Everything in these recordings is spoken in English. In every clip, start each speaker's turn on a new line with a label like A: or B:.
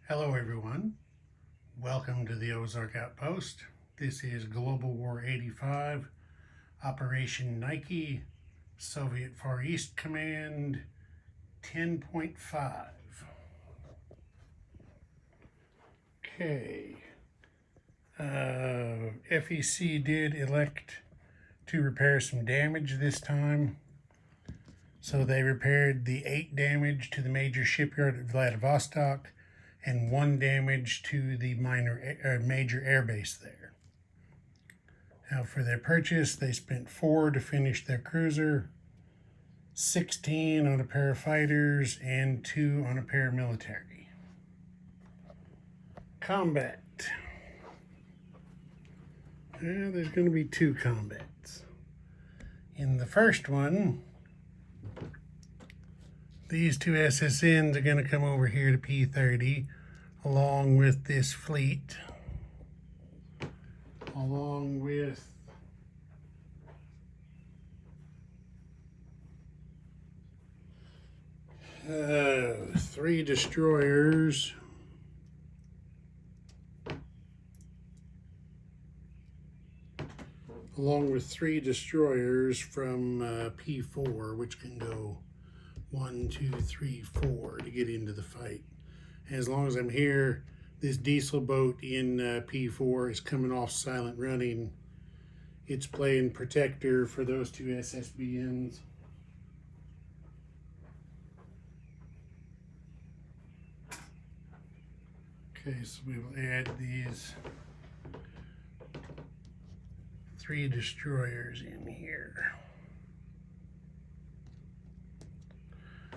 A: Hello everyone, welcome to the Ozark Outpost. This is Global War 85, Operation Nike, Soviet Far East Command 10.5. Okay, FEC did elect to repair some damage this time. So they repaired the 8 damage to the major shipyard at Vladivostok and 1 damage to the major airbase there. Now for their purchase, they spent 4 to finish their cruiser, 16 on a pair of fighters, and 2 on a paramilitary. Combat. There's going to be 2 combats. In the first one, these 2 SSNs are going to come over here to P30 along with this fleet, along with three destroyers, from P4, which can go 1, 2, 3, 4 to get into the fight. And as long as I'm here, this diesel boat in P4 is coming off silent running. It's playing protector for those 2 SSBNs. Okay, so we will add these 3 destroyers in here.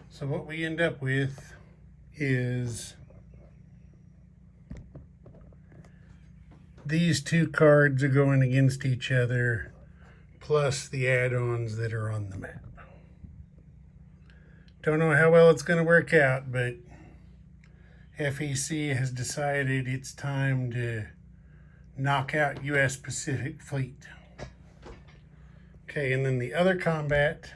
A: So what we end up with is these 2 cards are going against each other, plus the add-ons that are on the map. Don't know how well it's going to work out, but FEC has decided it's time to knock out U.S. Pacific Fleet. Okay, and then the other combat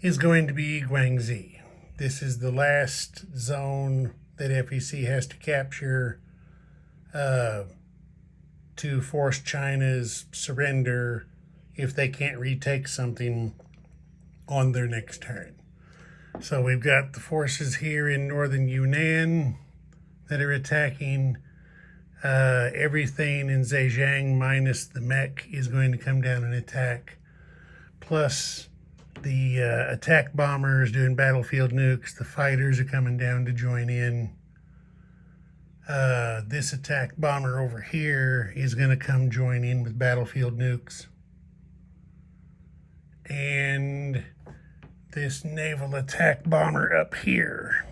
A: is going to be Guangxi. This is the last zone that FEC has to capture to force China's surrender if they can't retake something on their next turn. So we've got the forces here in northern Yunnan that are attacking. Everything in Zhejiang minus the mech is going to come down and attack, plus the attack bombers doing battlefield nukes. The fighters are coming down to join in. This attack bomber over here is going to come join in with battlefield nukes. And this naval attack bomber up here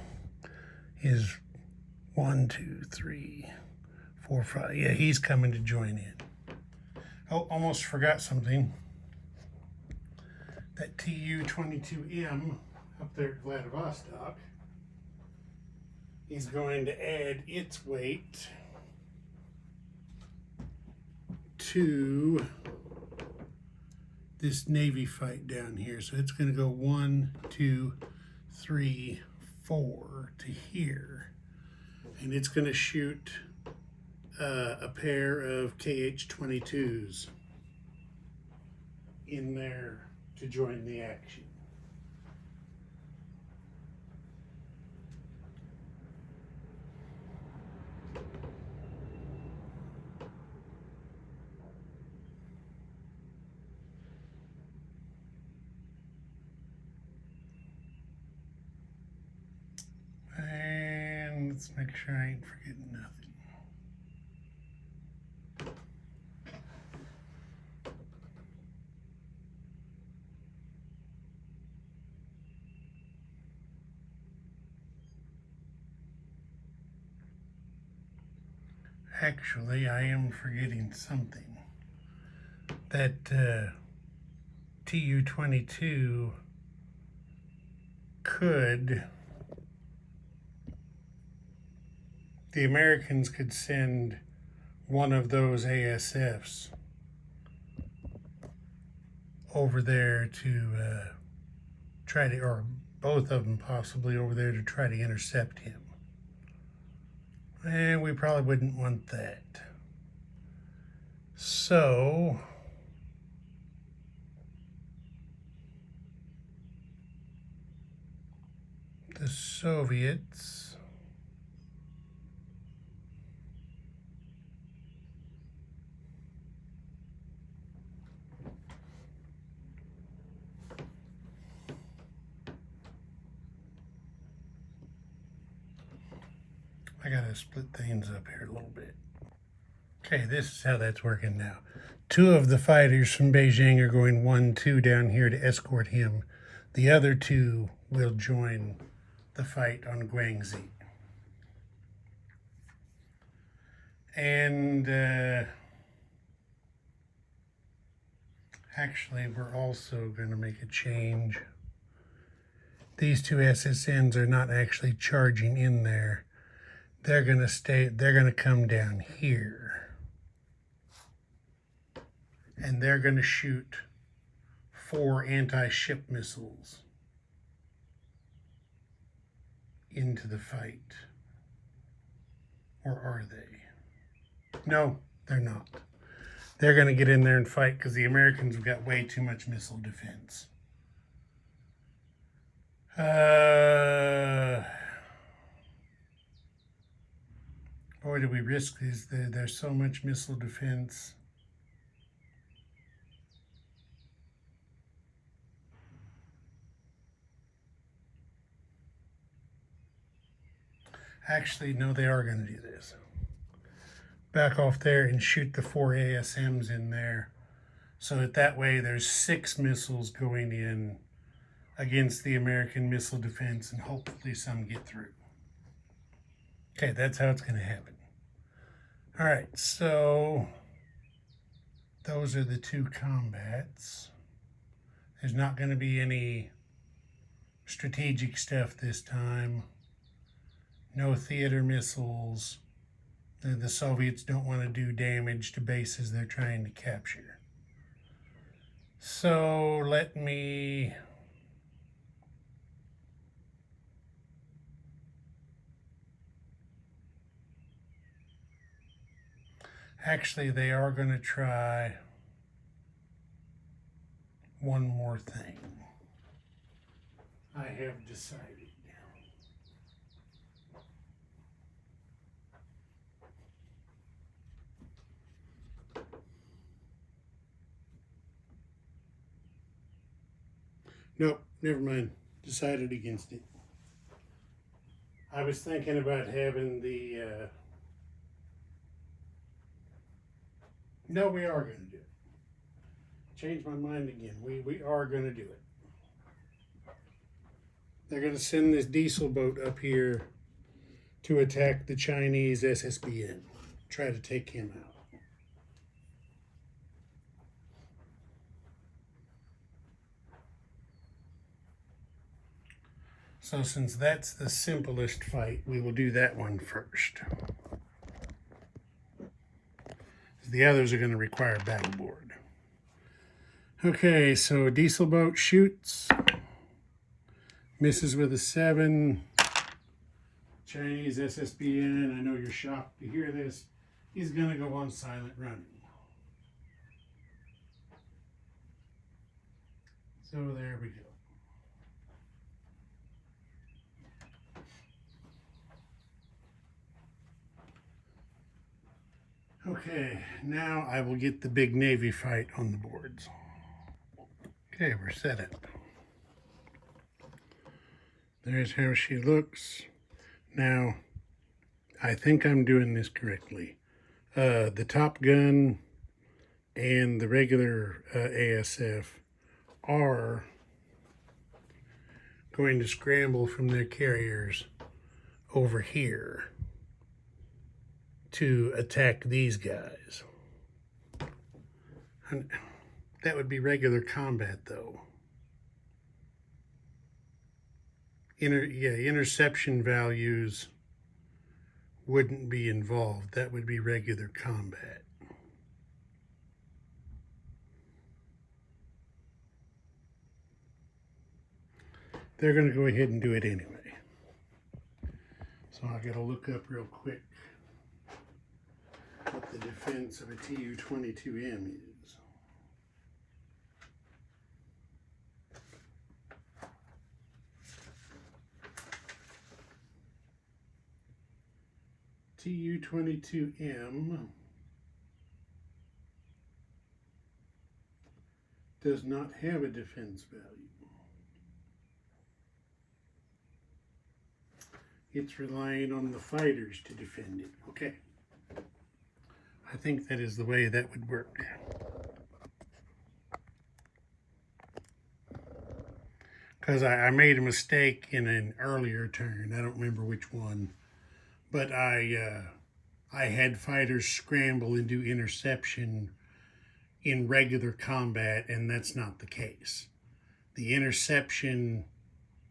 A: is 1, 2, 3, 4, 5. Yeah, he's coming to join in. Oh, almost forgot something. That Tu-22M up there at Vladivostok is going to add its weight to this Navy fight down here. So it's going to go 1, 2, 3, 4 to here. And it's going to shoot a pair of KH-22s in there to join the action. And let's make sure I ain't forgetting nothing. Actually, I am forgetting something. That Tu-22 could, the Americans could send one of those ASFs over there to try to, or both of them possibly over there to try to intercept him. And we probably wouldn't want that. So the Soviets I gotta split things up here a little bit. Okay, this is how that's working now. 2 of the fighters from Beijing are going 1-2 down here to escort him. The other 2 will join the fight on Guangxi. And actually, we're also going to make a change. These 2 SSNs are not actually charging in there. They're going to come down here. And they're going to shoot 4 anti-ship missiles into the fight. Or are they? No, they're not. They're going to get in there and fight because the Americans have got way too much missile defense. Boy, do we risk these. There's so much missile defense. Actually, no, they are going to do this. Back off there and shoot the 4 ASMs in there. So that way there's 6 missiles going in against the American missile defense, and hopefully some get through. Okay, that's how it's going to happen. All right, so those are the 2 combats. There's not going to be any strategic stuff this time. No theater missiles. The Soviets don't want to do damage to bases they're trying to capture. So let me actually, they are going to try one more thing. I have decided. Nope, never mind. Decided against it. I was thinking about having the... No, we are going to do it. Changed my mind again. We are going to do it. They're going to send this diesel boat up here to attack the Chinese SSBN. Try to take him out. So since that's the simplest fight, we will do that one first. The others are going to require battle board. Okay, so diesel boat shoots. Misses with a 7. Chinese SSBN, I know you're shocked to hear this. He's going to go on silent running. So there we go. Okay, now I will get the big Navy fight on the boards. Okay, we're set up. There's how she looks. Now, I think I'm doing this correctly. The Top Gun and the regular ASF are going to scramble from their carriers over here to attack these guys. And that would be regular combat, though. Interception values wouldn't be involved. That would be regular combat. They're going to go ahead and do it anyway. So I got to look up real quick what the defense of a Tu-22M is. Tu-22M does not have a defense value. It's relying on the fighters to defend it. Okay. I think that is the way that would work. Because I made a mistake in an earlier turn. I don't remember which one. But I had fighters scramble and do interception in regular combat, and that's not the case. The interception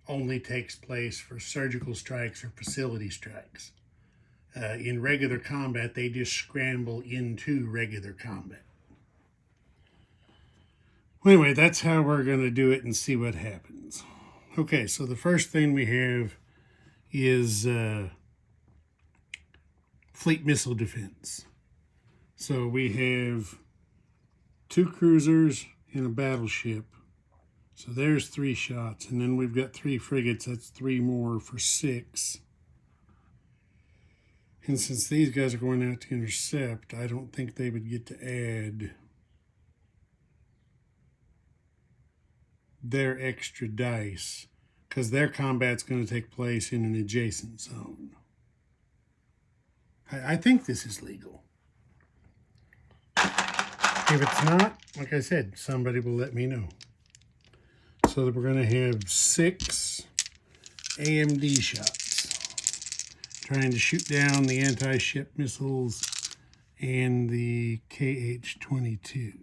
A: only takes place for surgical strikes or facility strikes. In regular combat, they just scramble into regular combat. Anyway, that's how we're going to do it and see what happens. Okay, so the first thing we have is fleet missile defense. So we have 2 cruisers and a battleship. So there's 3 shots, and then we've got 3 frigates. That's 3 more for 6. And since these guys are going out to intercept, I don't think they would get to add their extra dice, because their combat's going to take place in an adjacent zone. I think this is legal. If it's not, like I said, somebody will let me know. So that we're going to have 6 AMD shots, trying to shoot down the anti-ship missiles and the KH-22s.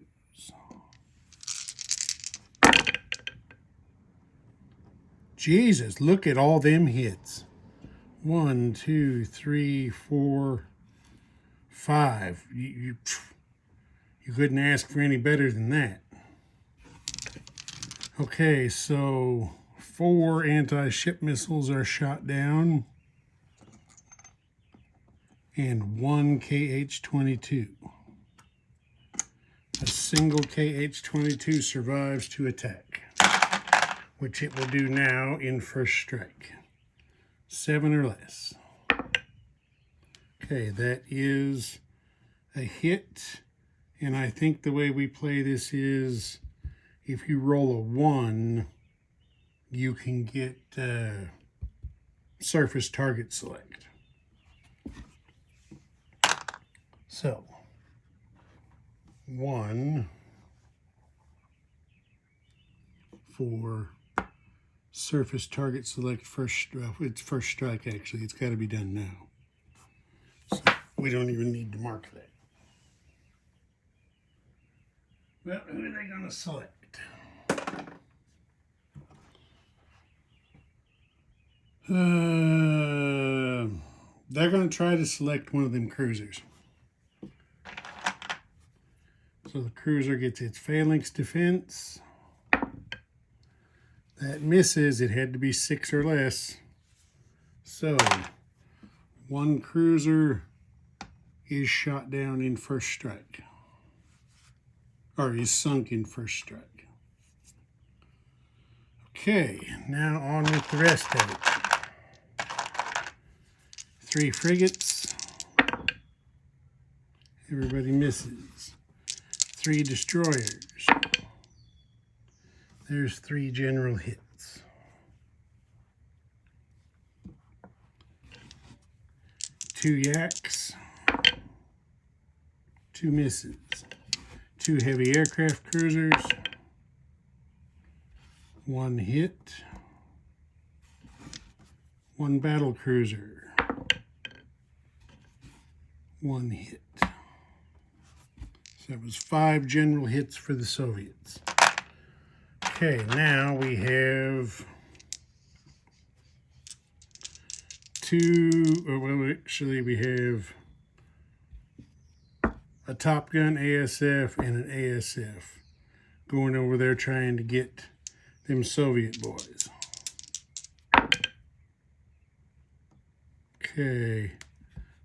A: Jesus, look at all them hits. 1, 2, 3, 4, 5. You couldn't ask for any better than that. Okay, so 4 anti-ship missiles are shot down and 1 KH-22. A single KH-22 survives to attack, which it will do now in first strike. 7 or less. Okay, that is a hit, and I think the way we play this is if you roll a 1, you can get surface target select. So, 1 for surface target select first. It's first strike, actually. It's got to be done now. So we don't even need to mark that. Well, who are they going to select? They're going to try to select one of them cruisers. So the cruiser gets its phalanx defense. That misses. It had to be 6 or less. So 1 cruiser is shot down in first strike. Or is sunk in first strike. Okay, now on with the rest of it. 3 frigates. Everybody misses. 3 destroyers. There's 3 general hits. 2 yaks. 2 misses. 2 heavy aircraft cruisers. 1 hit. 1 battle cruiser. 1 hit. So that was 5 general hits for the Soviets. Okay, now we have 2, well, actually we have a Top Gun ASF and an ASF going over there trying to get them Soviet boys. Okay,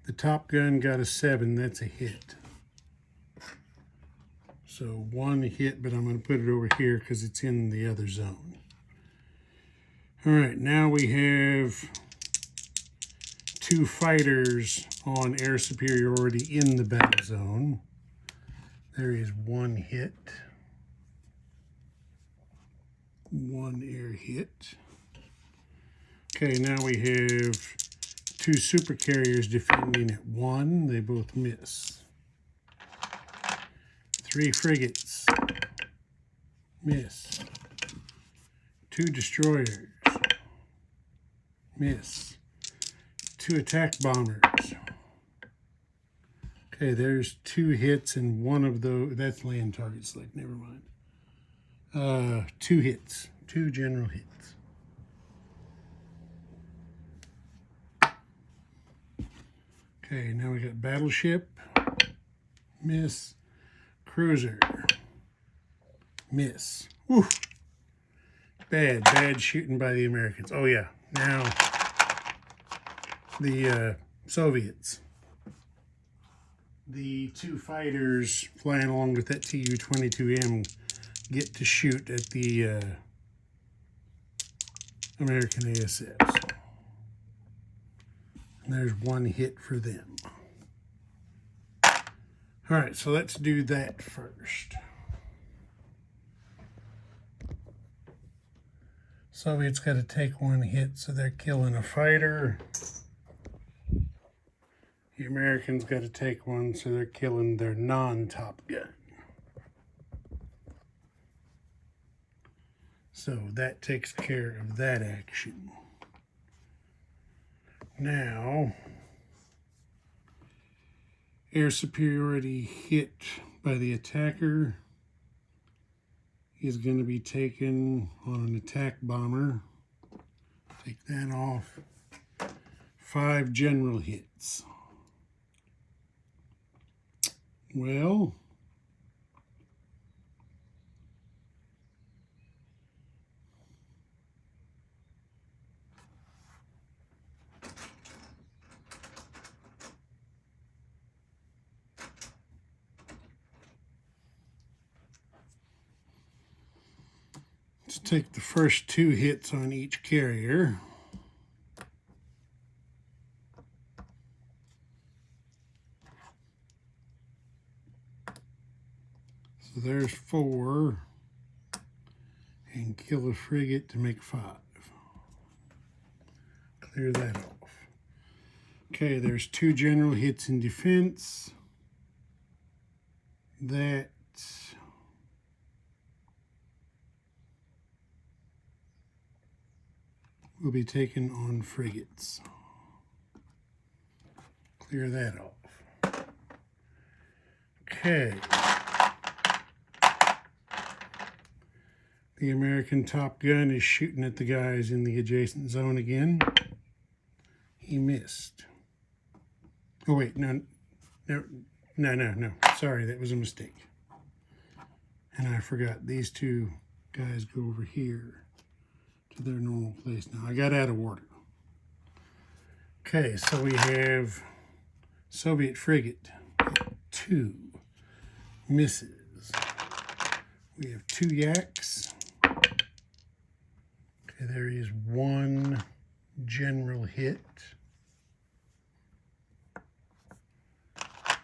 A: The Top Gun got a 7. That's a hit. So 1 hit, but I'm going to put it over here because it's in the other zone. All right, now we have 2 fighters on air superiority in the battle zone. There is 1 hit. 1 air hit. Okay, now we have 2 super carriers defending at 1. They both miss. 3 frigates. Miss. 2 destroyers. Miss. 2 attack bombers. Okay, there's 2 hits and 1 of those. That's land target select. Never mind. 2 hits. 2 general hits. Okay, now we got battleship. Miss. Cruiser. Miss. Whew. Bad shooting by the Americans. Oh yeah, now the Soviets. The 2 fighters flying along with that Tu-22M get to shoot at the American ASFs. And there's 1 hit for them. All right, so let's do that first. Soviets got to take 1 hit, so they're killing a fighter. The Americans got to take 1, so they're killing their non-Top Gun. So that takes care of that action. Now, air superiority hit by the attacker is going to be taken on an attack bomber. Take that off. 5 general hits. Well, let's take the first 2 hits on each carrier. So there's 4, and kill a frigate to make 5. Clear that off. Okay, there's 2 general hits in defense. That will be taken on frigates. Clear that off. Okay. The American Top Gun is shooting at the guys in the adjacent zone again. He missed. Oh wait, no. Sorry, that was a mistake. And I forgot these 2 guys go over here to their normal place. Now I got out of order. Okay, so we have Soviet frigate 2 misses. We have 2 yaks. Okay, there is 1 general hit.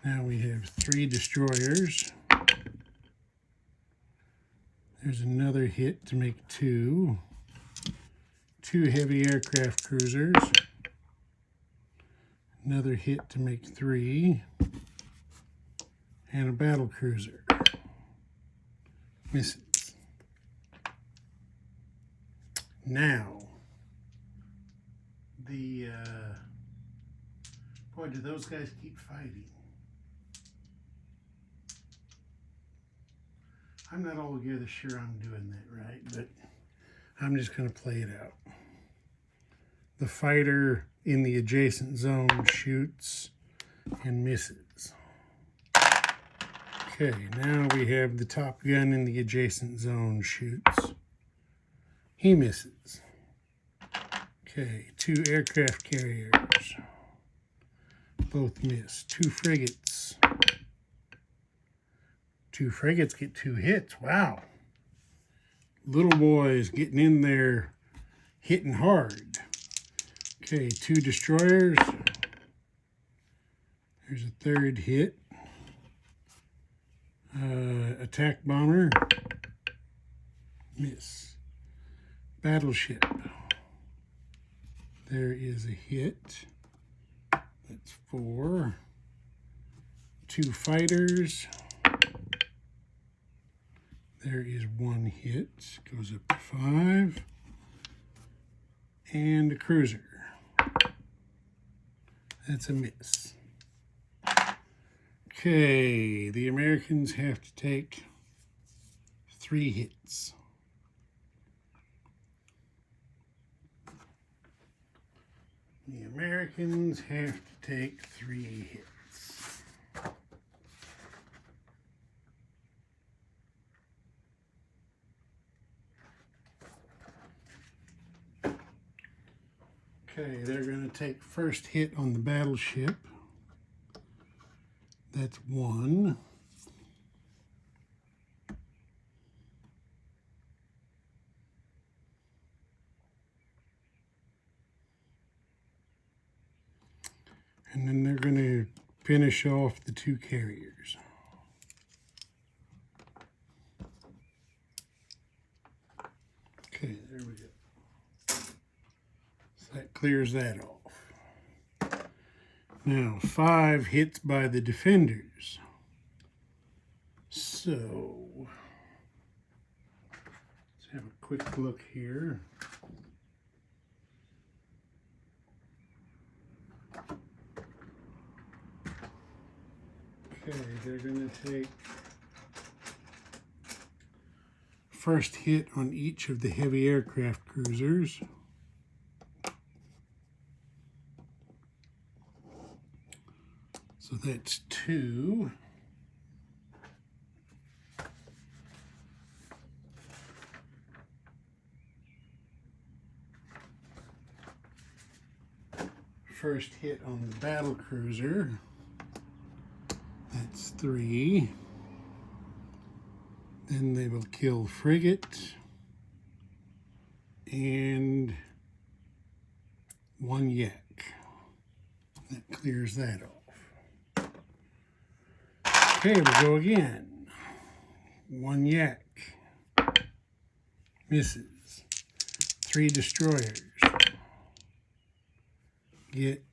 A: Now we have 3 destroyers. There's another hit to make 2. 2 heavy aircraft cruisers. Another hit to make 3. And a battle cruiser. Misses. Now, boy, do those guys keep fighting. I'm not altogether sure I'm doing that right, but I'm just going to play it out. The fighter in the adjacent zone shoots and misses. Okay, now we have the Top Gun in the adjacent zone shoots. He misses. Okay, 2 aircraft carriers. Both miss. 2 frigates. 2 frigates get 2 hits. Wow. Little boys getting in there, hitting hard. Okay, 2 destroyers. There's a 3rd hit. Attack bomber. Miss. Battleship. There is a hit. That's 4. 2 fighters. There is 1 hit. Goes up to 5. And a cruiser. That's a miss. Okay, the Americans have to take 3 hits. The Americans have to take 3 hits. Okay, they're going to take first hit on the battleship. That's 1. And then they're going to finish off the 2 carriers. Okay, there we go. So that clears that off. Now, 5 hits by the defenders. So, let's have a quick look here. Okay, they're going to take first hit on each of the heavy aircraft cruisers. So that's 2. First hit on the battle cruiser. That's 3. Then they will kill frigate and 1 yak. That clears that off. Okay, we'll go again. 1 yak. Misses. 3 destroyers. Get...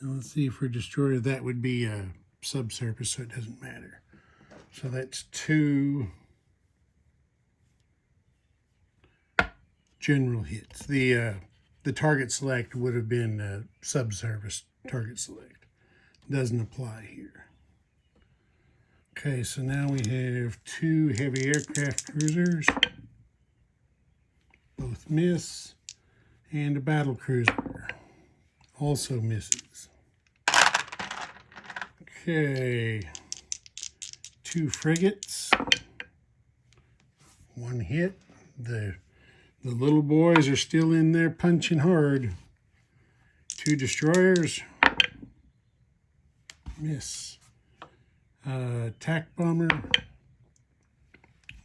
A: Now let's see, for destroyer, that would be a subsurface, so it doesn't matter. So that's 2 general hits. The target select would have been subsurface target select. Doesn't apply here. Okay, so now we have 2 heavy aircraft cruisers. Both miss. And a battle cruiser. Also misses. Okay. 2 frigates. 1 hit. The little boys are still in there punching hard. 2 destroyers. Miss. Attack bomber.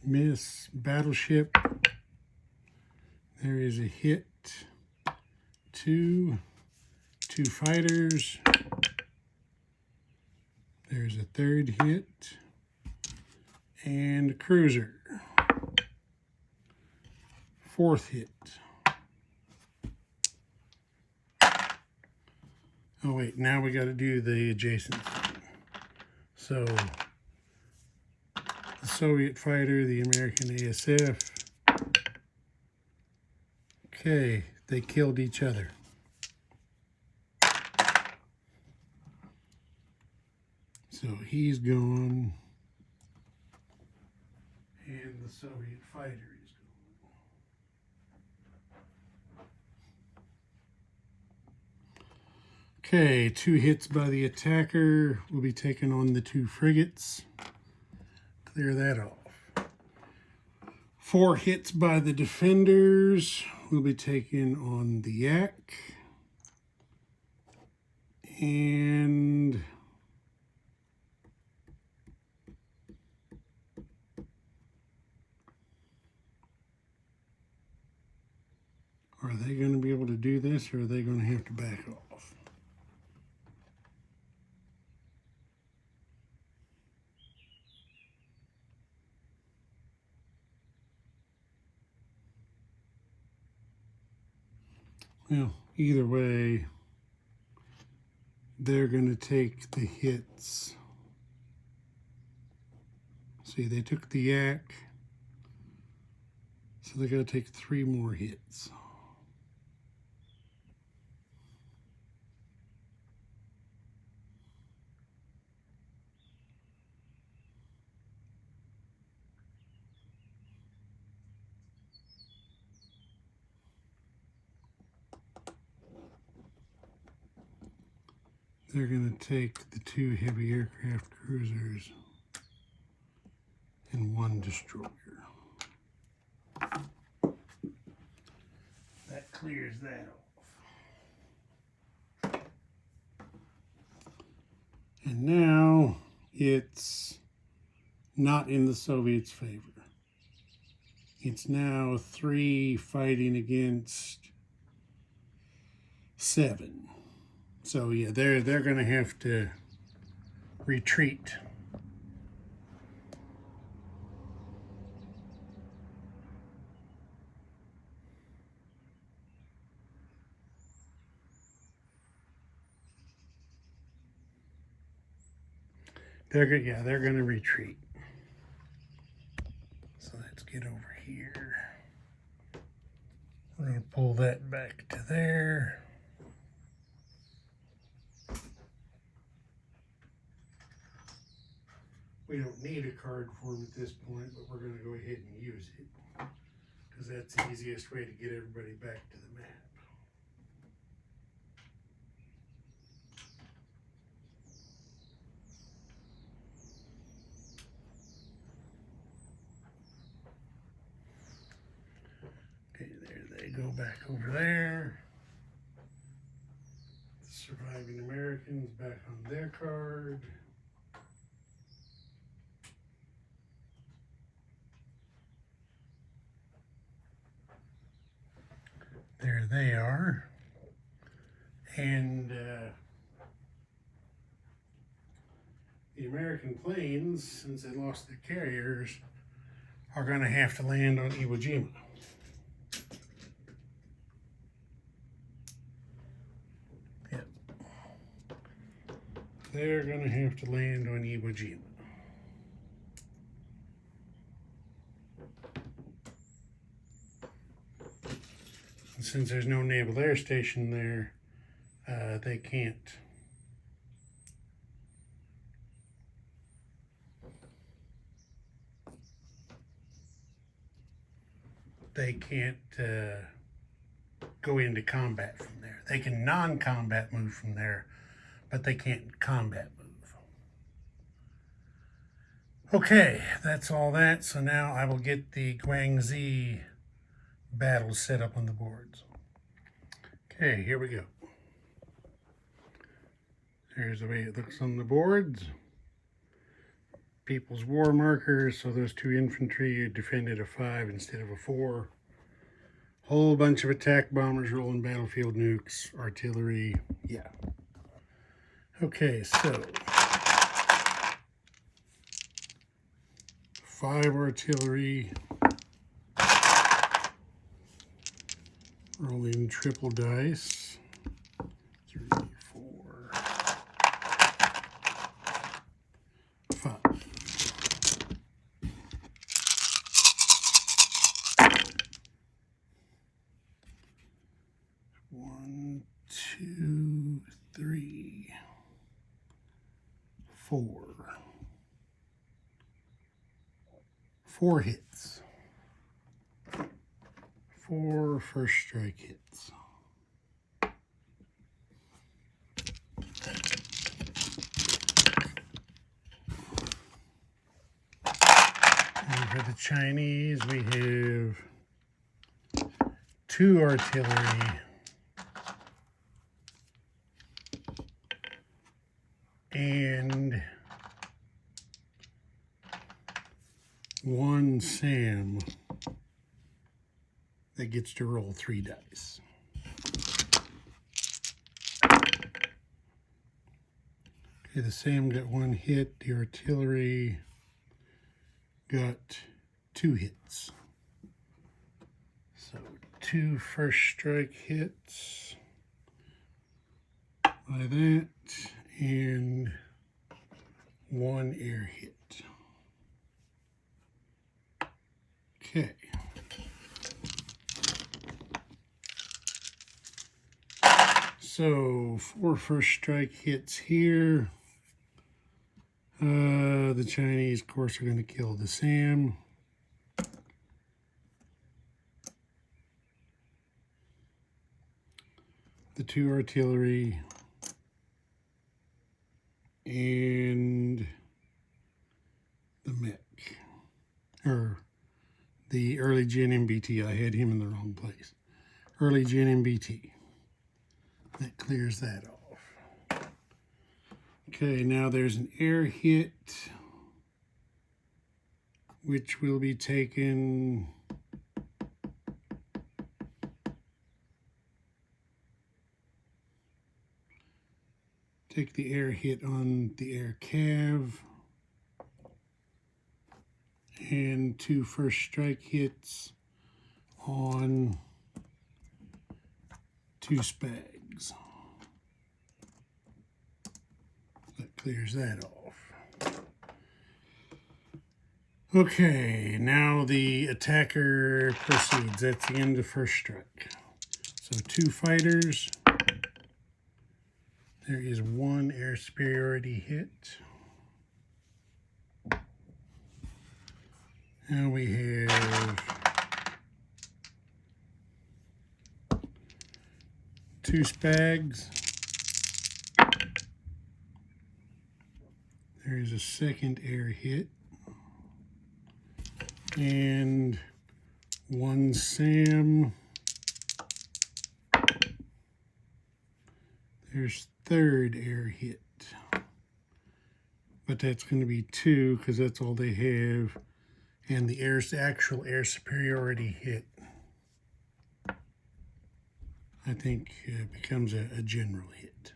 A: Miss. Battleship. There is a hit. 2 fighters. There's a 3rd hit. And a cruiser. 4th hit. Oh wait, now we got to do the adjacent thing. So, the Soviet fighter, the American ASF. Okay, they killed each other. So he's gone. And the Soviet fighter is gone. Okay, 2 hits by the attacker will be taken on the 2 frigates. Clear that off. 4 hits by the defenders will be taken on the yak. And are they going to be able to do this, or are they going to have to back off? Well, either way, they're going to take the hits. See, they took the yak, so they're going to take 3 more hits. They're going to take the 2 heavy aircraft cruisers and 1 destroyer. That clears that off. And now it's not in the Soviets' favor. It's now 3 fighting against 7. So yeah, they're going to have to retreat. They're going to retreat. So let's get over here. We're going to pull that back to there. We don't need a card form at this point, but we're going to go ahead and use it because that's the easiest way to get everybody back to the map. Okay, there they go back over there. The surviving Americans back on their card. There they are. And the American planes, since they lost their carriers, are going to have to land on Iwo Jima. Yep. They're going to have to land on Iwo Jima. And since there's no naval air station there, they can't. They can't go into combat from there. They can non-combat move from there, but they can't combat move. Okay, that's all that. So now I will get the Guangxi battle set up on the boards. Okay, here we go. Here's the way it looks on the boards. People's war markers, so those 2 infantry defended a 5 instead of a 4. Whole bunch of attack bombers rolling battlefield nukes, artillery, yeah. Okay, so 5 artillery, rolling triple dice, 3, 4, 5. 1, 2, 3, 4. 4 hits. 4 first strike hits. And for the Chinese, we have 2 artillery, one SAM that gets to roll 3 dice. Okay, the SAM got 1 hit. The artillery got 2 hits. So 2 first strike hits by that, and 1 air hit. Okay. So 4 first strike hits here. The Chinese, of course, are going to kill the SAM. The 2 artillery and the mech, or the early gen MBT. I had him in the wrong place. Early gen MBT. That clears that off. Okay, now there's an air hit, which will be taken take the air hit on the air cav, and 2 first strike hits on 2 spags. That clears that off. Okay, now the attacker proceeds. That's the end of first strike. So 2 fighters. There is 1 air superiority hit. Now we have 2 spags. There is a 2nd air hit. And 1 SAM. There's 3rd air hit. But that's going to be 2 because that's all they have. And the actual air superiority hit, I think, becomes a general hit.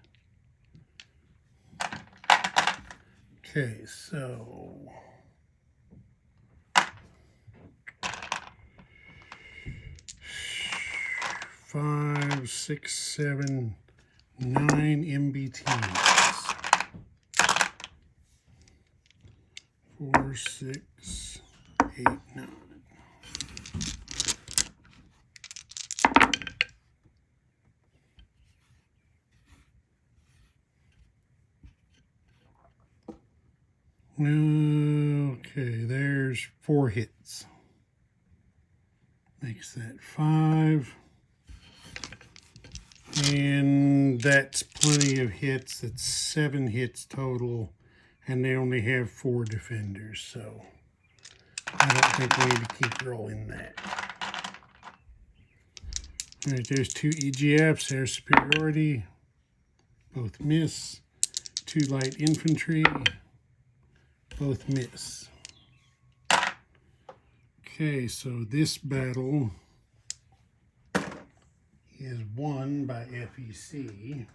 A: Okay, so 5, 6, 7, 9 MBTs. 4, 6, 8, 9. Okay, there's 4 hits. Makes that 5. And that's plenty of hits. That's 7 hits total. And they only have 4 defenders, so I don't think we need to keep rolling that. All right, there's 2 EGFs, air superiority. Both miss. 2 light infantry. Both miss. Okay, so this battle is won by FEC.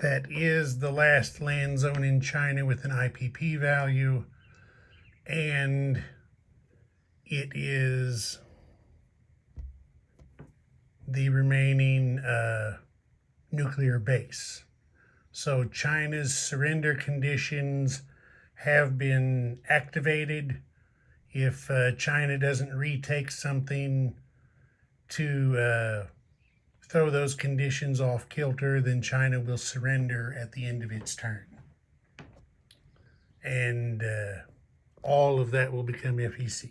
A: That is the last land zone in China with an IPP value, and it is the remaining nuclear base. So China's surrender conditions have been activated. If China doesn't retake something to throw those conditions off kilter, then China will surrender at the end of its turn. And all of that will become FEC.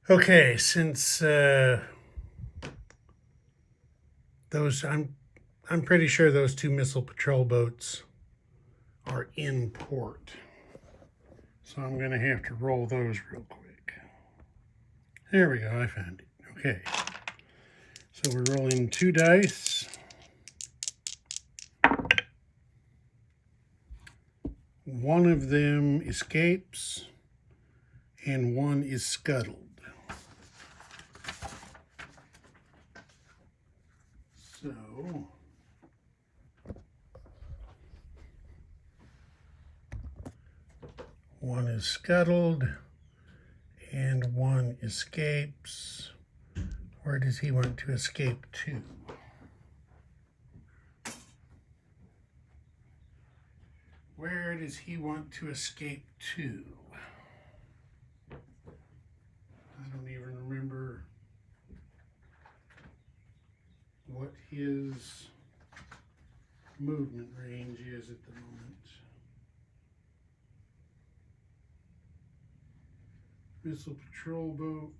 A: Okay, since those, I'm pretty sure those 2 missile patrol boats are in port. So I'm going to have to roll those real quick. There we go, I found it. Okay. So we're rolling 2 dice. One of them escapes and one is scuttled. So one is scuttled and one escapes. Where does he want to escape to? Where does he want to escape to? I don't even remember what his movement range is at the moment. Missile patrol boat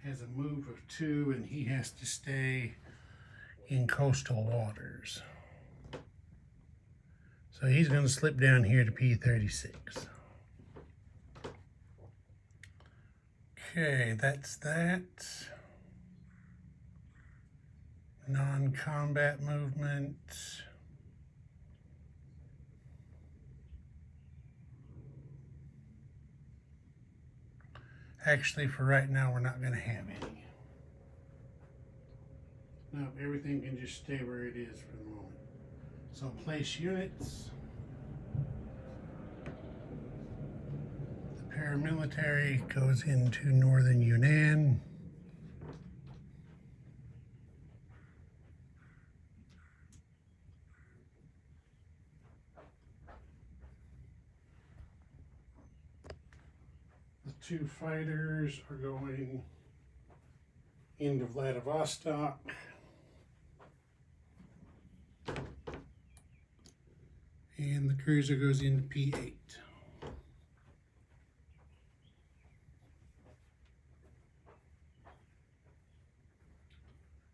A: has a move of 2 and he has to stay in coastal waters. So he's going to slip down here to P36. Okay, that's that. Non-combat movement. Actually, for right now, we're not going to have any. No, everything can just stay where it is for the moment. So place units. The paramilitary goes into northern Yunnan. The 2 fighters are going into Vladivostok. And the cruiser goes into P8.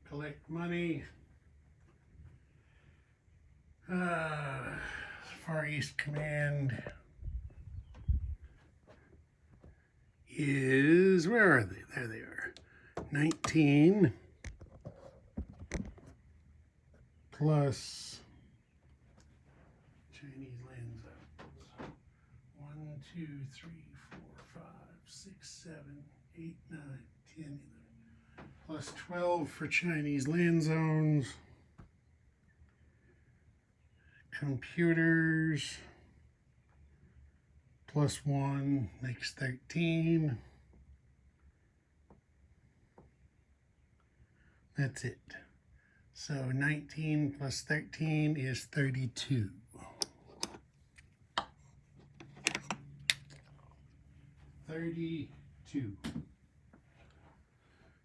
A: Collect money. Far East Command is, where are they? There they are. 19 plus Chinese land zones. 1, 2, 3, 4, 5, 6, 7, 8, 9, 10, 11. Plus 12 for Chinese land zones. Computers. Plus 1 makes 13. That's it. So 19 plus 13 is 32.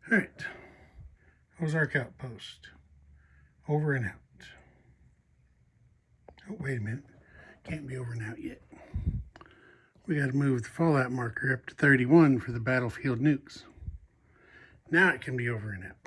A: All right, Ozark Outpost, over and out. Oh, wait a minute, can't be over and out yet. We got to move the fallout marker up to 31 for the battlefield nukes. Now it can be over and out.